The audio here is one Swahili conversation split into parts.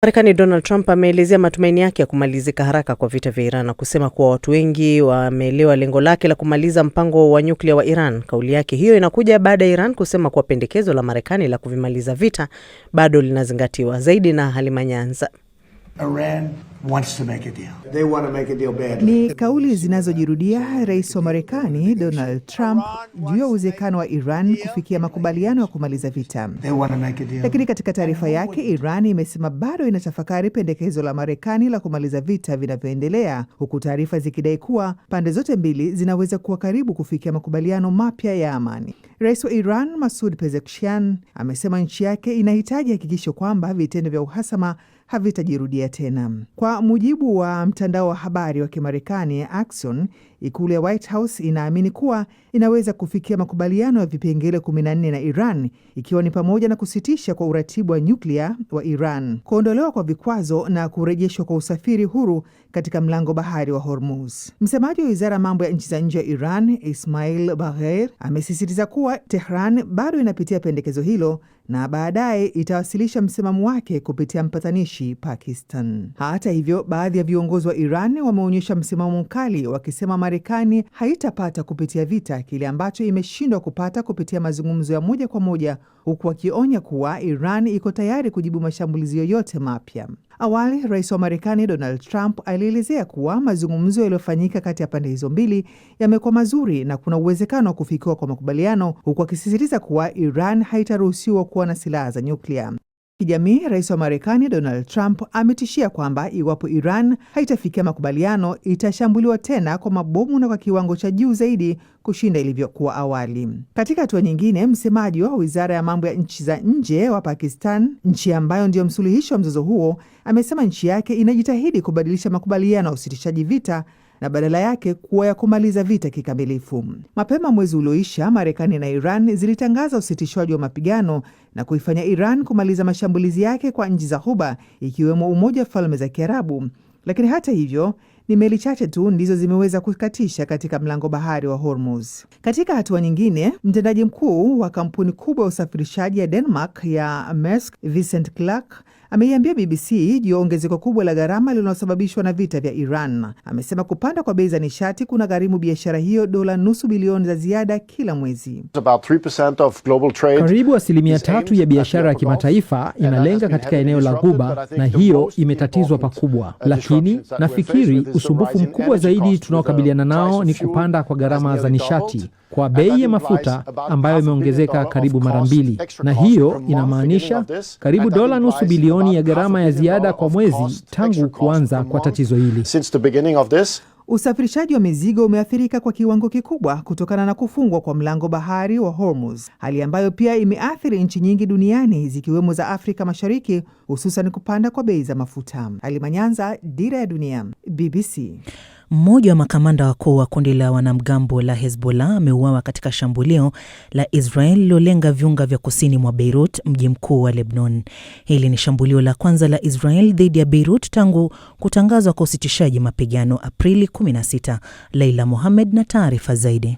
Marekani Donald Trump ameelezea matumaini yake ya kumalizika haraka kwa vita vya Iran na kusema kuwa watu wengi wameelewa lengo lake la kumaliza mpango wa nyuklia wa Iran. Kauli yake hiyo inakuja baada ya Iran kusema kuwa pendekezo la Marekani la kuvimaliza vita bado linazingatiwa. Zaidi na Halima Nyanza. Iran wants to make a deal. They want to make a deal badly. Ni kauli zinazojirudia Rais wa Marekani Donald Trump juu ya uwezekano wa Iran kufikia makubaliano ya kumaliza vita. They want to make a deal. Lakini katika taarifa yake, Iran imesema bado inatafakari pendekezo la Marekani la kumaliza vita vinavyoendelea, huku taarifa zikidai kuwa pande zote mbili zinaweza kuwa karibu kufikia makubaliano mapya ya amani. Rais wa Iran Masoud Pezeshkian amesema nchi yake inahitaji hakikisho kwamba vitendo vya uhasama havitajirudia tena. Kwa mujibu wa mtandao wa habari wa Kimarekani Axios, ikulu ya White House inaamini kuwa inaweza kufikia makubaliano ya vipengele 14 na Iran, ikiwa ni pamoja na kusitisha kwa uratibu wa nyuklia wa Iran, kuondolewa kwa vikwazo na kurejeshwa kwa usafiri huru katika mlango bahari wa Hormuz. Msemaji wa Wizara ya Mambo ya Nchi za Nje ya Iran, Ismail Bagher, amesisitiza kuwa Tehran bado inapitia pendekezo hilo na baadaye itawasilisha msimamo wake kupitia mpatanishi Pakistan. Hata hivyo, baadhi ya viongozi wa Iran wameonyesha msimamo mkali, wakisema Marekani haitapata kupitia vita kile ambacho imeshindwa kupata kupitia mazungumzo ya moja kwa moja, huku wakionya kuwa Iran iko tayari kujibu mashambulizi yoyote mapya. Awali, Rais wa Marekani Donald Trump alielezea kuwa mazungumzo yaliyofanyika kati ya pande hizo mbili yamekuwa mazuri na kuna uwezekano wa kufikiwa kwa makubaliano, huku akisisitiza kuwa Iran haitaruhusiwa kuwa na silaha za nyuklia. Kijamii, Rais wa Marekani Donald Trump ametishia kwamba iwapo Iran haitafikia makubaliano, itashambuliwa tena kwa mabomu na kwa kiwango cha juu zaidi kushinda ilivyokuwa awali. Katika hatua nyingine, msemaji wa Wizara ya Mambo ya Nchi za Nje wa Pakistan, nchi ambayo ndio msuluhishi wa mzozo huo, amesema nchi yake inajitahidi kubadilisha makubaliano ya usitishaji vita na badala yake kuwa ya kumaliza vita kikamilifu. Mapema mwezi ulioisha, Marekani na Iran zilitangaza usitishwaji wa mapigano na kuifanya Iran kumaliza mashambulizi yake kwa nchi za Ghuba, ikiwemo Umoja wa Falme za Kiarabu. Lakini hata hivyo, ni meli chache tu ndizo zimeweza kukatisha katika mlango bahari wa Hormuz. Katika hatua nyingine, mtendaji mkuu wa kampuni kubwa ya usafirishaji ya Denmark ya Maersk, Vincent Clerc, ameiambia BBC juu ya ongezeko kubwa la gharama linalosababishwa na vita vya Iran. Amesema kupanda kwa bei za nishati kuna gharimu biashara hiyo dola nusu bilioni za ziada kila mwezi. Karibu 3% ya biashara ya kimataifa inalenga katika eneo la Ghuba, na hiyo imetatizwa pakubwa. Lakini nafikiri usumbufu mkubwa zaidi tunaokabiliana nao ni kupanda kwa gharama za nishati kwa bei ya mafuta ambayo imeongezeka karibu mara 2, na hiyo inamaanisha karibu dola nusu bilioni ya gharama ya ziada kwa mwezi tangu kuanza kwa tatizo hili. Usafirishaji wa mizigo umeathirika kwa kiwango kikubwa kutokana na kufungwa kwa mlango bahari wa Hormuz, hali ambayo pia imeathiri nchi nyingi duniani zikiwemo za Afrika Mashariki, hususan kupanda kwa bei za mafuta. Halima Nyanza, Dira ya Dunia, BBC. Mmoja wa makamanda wakuu wa kundi la wanamgambo la Hezbollah ameuawa katika shambulio la Israel lilolenga viunga vya kusini mwa Beirut, mji mkuu wa Lebanon. Hili ni shambulio la kwanza la Israel dhidi ya Beirut tangu kutangazwa kwa usitishaji mapigano Aprili 16. Leila Mohamed na taarifa zaidi.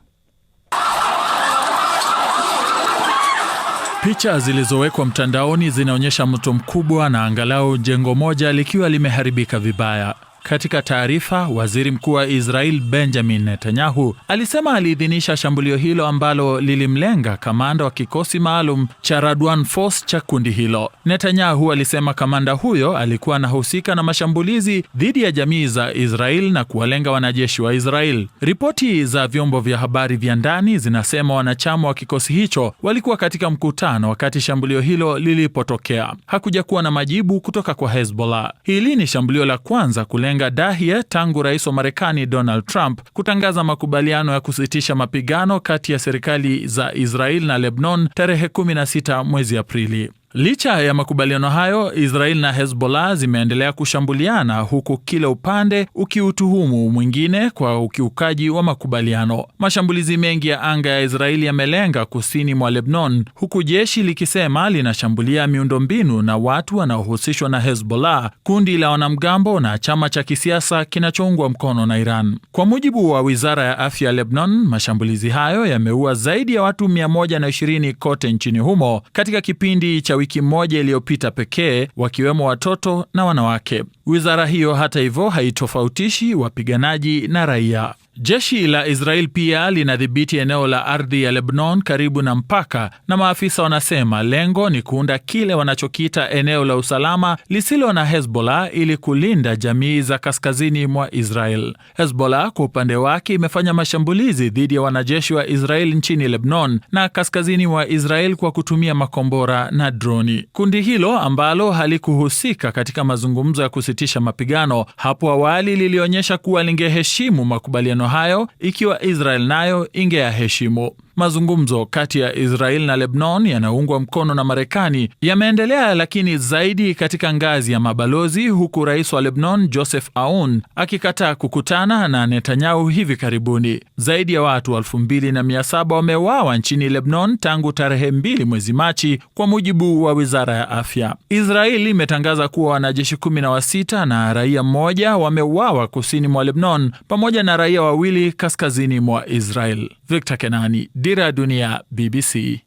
Picha zilizowekwa mtandaoni zinaonyesha moto mkubwa na angalau jengo moja likiwa limeharibika vibaya. Katika taarifa, waziri mkuu wa Israel Benjamin Netanyahu alisema aliidhinisha shambulio hilo ambalo lilimlenga kamanda wa kikosi maalum cha Radwan Force cha kundi hilo. Netanyahu alisema kamanda huyo alikuwa anahusika na mashambulizi dhidi ya jamii za Israel na kuwalenga wanajeshi wa Israel. Ripoti za vyombo vya habari vya ndani zinasema wanachama wa kikosi hicho walikuwa katika mkutano wakati shambulio hilo lilipotokea. Hakuja kuwa na majibu kutoka kwa Hezbollah. Hili ni shambulio la kwanza kulenga Dahia tangu rais wa Marekani Donald Trump kutangaza makubaliano ya kusitisha mapigano kati ya serikali za Israel na Lebanon tarehe 16 mwezi Aprili. Licha ya makubaliano hayo, Israel na Hezbollah zimeendelea kushambuliana huku kila upande ukiutuhumu mwingine kwa ukiukaji wa makubaliano. Mashambulizi mengi ya anga ya Israeli yamelenga kusini mwa Lebanon, huku jeshi likisema linashambulia miundombinu na watu wanaohusishwa na Hezbollah, kundi la wanamgambo na chama cha kisiasa kinachoungwa mkono na Iran. Kwa mujibu wa Wizara ya Afya ya Lebanon, mashambulizi hayo yameua zaidi ya watu 120 kote nchini humo katika kipindi cha wiki moja iliyopita pekee, wakiwemo watoto na wanawake. Wizara hiyo hata hivyo haitofautishi wapiganaji na raia. Jeshi la Israel pia linadhibiti eneo la ardhi ya Lebanon karibu na mpaka, na maafisa wanasema lengo ni kuunda kile wanachokiita eneo la usalama lisilo na Hezbollah ili kulinda jamii za kaskazini mwa Israel. Hezbollah kwa upande wake imefanya mashambulizi dhidi ya wanajeshi wa Israel nchini Lebanon na kaskazini mwa Israel kwa kutumia makombora na droni. Kundi hilo ambalo halikuhusika katika mazungumzo ya kusitisha mapigano hapo awali lilionyesha kuwa lingeheshimu makubaliano hayo ikiwa Israel nayo ingeyaheshimu. Mazungumzo kati ya Israel na Lebanon yanaungwa mkono na Marekani yameendelea, lakini zaidi katika ngazi ya mabalozi, huku rais wa Lebanon Joseph Aoun akikataa kukutana na Netanyahu hivi karibuni. Zaidi ya watu 2700 wameuawa nchini Lebanon tangu tarehe 2 mwezi Machi, kwa mujibu wa wizara ya afya. Israel imetangaza kuwa wanajeshi 16 na raia mmoja wameuawa kusini mwa Lebanon, pamoja na raia wawili kaskazini mwa Israel. Victor Kenani, Dira ya Dunia, BBC.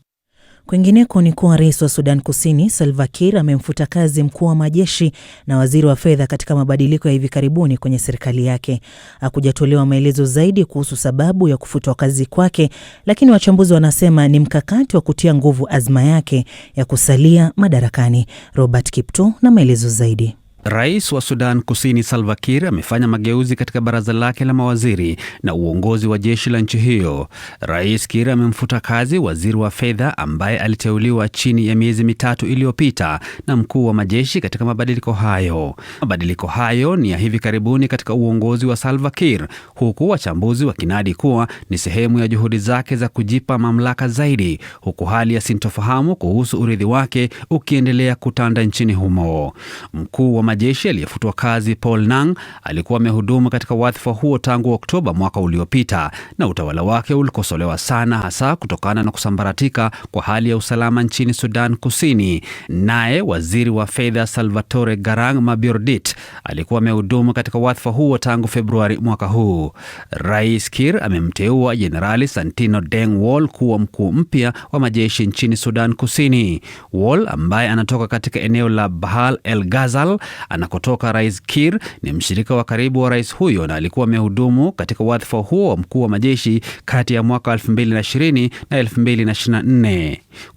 Kwingineko ni kuwa rais wa Sudan Kusini Salva Kiir amemfuta kazi mkuu wa majeshi na waziri wa fedha katika mabadiliko ya hivi karibuni kwenye serikali yake. Hakujatolewa maelezo zaidi kuhusu sababu ya kufutwa kazi kwake, lakini wachambuzi wanasema ni mkakati wa kutia nguvu azma yake ya kusalia madarakani. Robert Kipto na maelezo zaidi. Rais wa Sudan Kusini Salva Kiir amefanya mageuzi katika baraza lake la mawaziri na uongozi wa jeshi la nchi hiyo. Rais Kiir amemfuta kazi waziri wa fedha ambaye aliteuliwa chini ya miezi mitatu iliyopita na mkuu wa majeshi katika mabadiliko hayo. Mabadiliko hayo ni ya hivi karibuni katika uongozi wa Salva Kiir, huku wachambuzi wakinadi kuwa ni sehemu ya juhudi zake za kujipa mamlaka zaidi, huku hali ya sintofahamu kuhusu urithi wake ukiendelea kutanda nchini humo. Mkuu wa majeshi aliyefutwa kazi Paul Nang alikuwa amehudumu katika wadhifa huo tangu Oktoba mwaka uliopita, na utawala wake ulikosolewa sana, hasa kutokana na kusambaratika kwa hali ya usalama nchini Sudan Kusini. Naye waziri wa fedha Salvatore Garang Mabiordit alikuwa amehudumu katika wadhifa huo tangu Februari mwaka huu. Rais Kiir amemteua Jenerali Santino Deng Wall kuwa mkuu mpya wa majeshi nchini Sudan Kusini. Wall ambaye anatoka katika eneo la Bahal El Ghazal anakotoka Rais Kiir ni mshirika wa karibu wa rais huyo na alikuwa amehudumu katika wadhifa huo wa mkuu wa majeshi kati ya mwaka 2020 na 2024.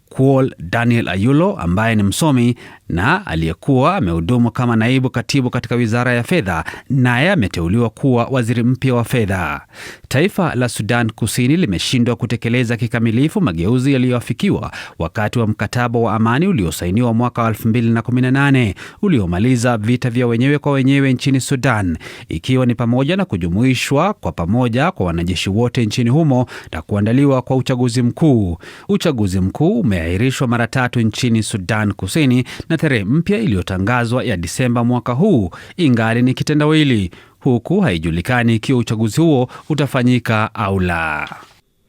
Kuol Daniel Ayulo ambaye ni msomi na aliyekuwa amehudumu kama naibu katibu katika wizara ya fedha, naye ameteuliwa kuwa waziri mpya wa fedha. Taifa la Sudan Kusini limeshindwa kutekeleza kikamilifu mageuzi yaliyoafikiwa wakati wa mkataba wa amani uliosainiwa mwaka 2018 uliomaliza vita vya wenyewe kwa wenyewe nchini Sudan, ikiwa ni pamoja na kujumuishwa kwa pamoja kwa wanajeshi wote nchini humo na kuandaliwa kwa uchaguzi mkuu. Uchaguzi mkuu umeahirishwa mara 3 nchini Sudan Kusini na tarehe mpya iliyotangazwa ya Disemba mwaka huu ingali ni kitendawili, huku haijulikani ikiwa uchaguzi huo utafanyika au la.